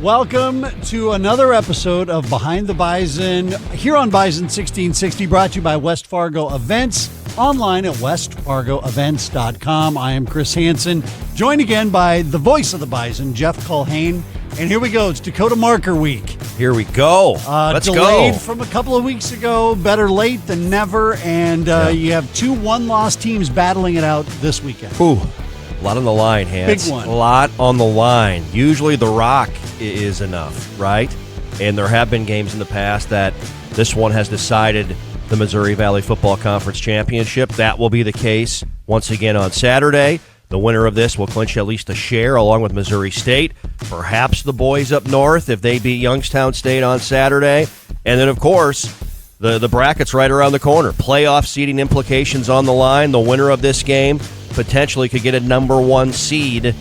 Welcome to another episode of Behind the Bison here on Bison 1660, brought to you by West Fargo Events, online at westfargoevents.com. I am Chris Hansen, joined again by the voice of the Bison, Jeff Culhane. And here we go. It's Dakota Marker Week. Here we go. Let's delayed go. from a couple of weeks ago. Better late than never. And you have two one-loss teams battling it out this weekend. Ooh, a lot on the line, Hans. Big one. A lot on the line. Usually the rock is enough, right? And there have been games in the past that this one has decided the Missouri Valley Football Conference Championship. That will be the case once again on Saturday. The winner of this will clinch at least a share along with Missouri State. Perhaps the boys up north if they beat Youngstown State on Saturday. And then, of course, the bracket's right around the corner. Playoff seeding implications on the line. The winner of this game potentially could get a number one seed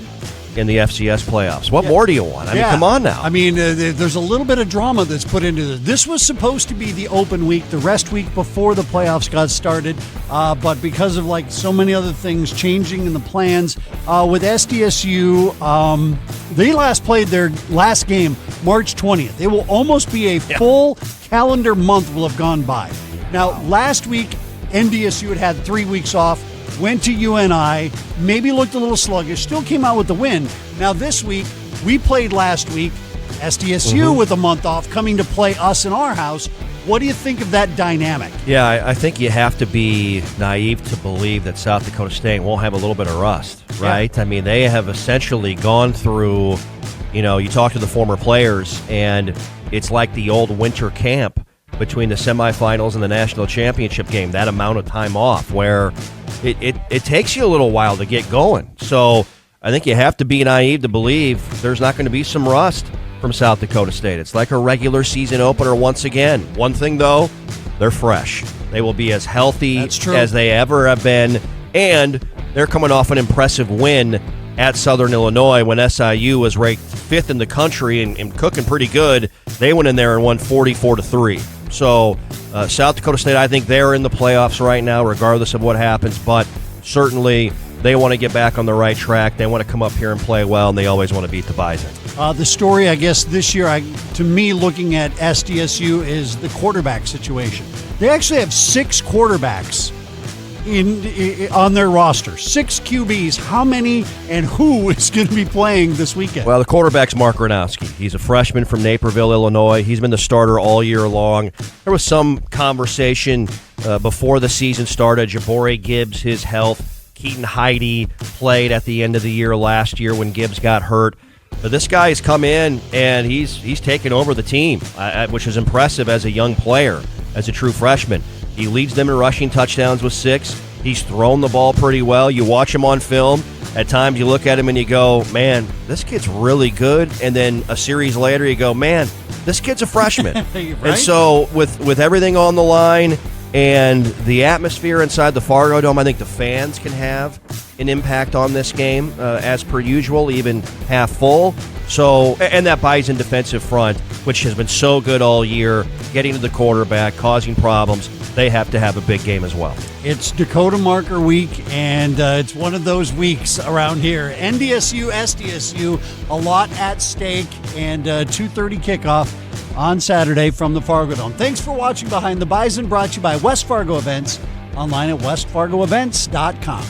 in the FCS playoffs. What more do you want? I mean, come on now. I mean, there's a little bit of drama that's put into this. This was supposed to be the open week, the rest week before the playoffs got started, but because of like so many other things changing in the plans with SDSU, they last played their last game March 20th. It will almost be a full calendar month will have gone by. Now, last week, NDSU had 3 weeks off. Went to UNI, maybe looked a little sluggish, still came out with the win. Now this week, we played last week, SDSU with a month off, coming to play us in our house. What do you think of that dynamic? Yeah, I think you have to be naive to believe that South Dakota State won't have a little bit of rust, right? Yeah. I mean, they have essentially gone through, you talk to the former players, and it's like the old winter camp between the semifinals and the national championship game, that amount of time off where it takes you a little while to get going. So I think you have to be naive to believe there's not going to be some rust from South Dakota State. It's like a regular season opener once again. One thing, though, they're fresh. They will be as healthy as they ever have been, and they're coming off an impressive win at Southern Illinois when SIU was ranked 5th in the country and cooking pretty good. They went in there and won 44-3. So South Dakota State, I think they're in the playoffs right now, regardless of what happens. But certainly they want to get back on the right track. They want to come up here and play well, and they always want to beat the Bison. The story, I guess, this year, to me, looking at SDSU, is the quarterback situation. They actually have 6 quarterbacks on their roster. 6 QBs. How many and who is going to be playing this weekend? Well, the quarterback's Mark Gronowski. He's a freshman from Naperville, Illinois. He's been the starter all year long. There was some conversation before the season started. Jabari Gibbs, his health. Keaton Heide played at the end of the year last year when Gibbs got hurt. But this guy has come in, and he's taken over the team, which is impressive as a young player, as a true freshman. He leads them in rushing touchdowns with 6. He's thrown the ball pretty well. You watch him on film. At times you look at him and you go, man, this kid's really good. And then a series later you go, man, this kid's a freshman. Right? And so with everything on the line and the atmosphere inside the Fargo Dome, I think the fans can have an impact on this game as per usual, even half full. So, and that Bison defensive front, which has been so good all year, getting to the quarterback, causing problems, they have to have a big game as well. It's Dakota Marker Week, and it's one of those weeks around here. NDSU, SDSU, a lot at stake, and 2:30 kickoff on Saturday from the Fargo Dome. Thanks for watching Behind the Bison, brought to you by West Fargo Events, online at westfargoevents.com.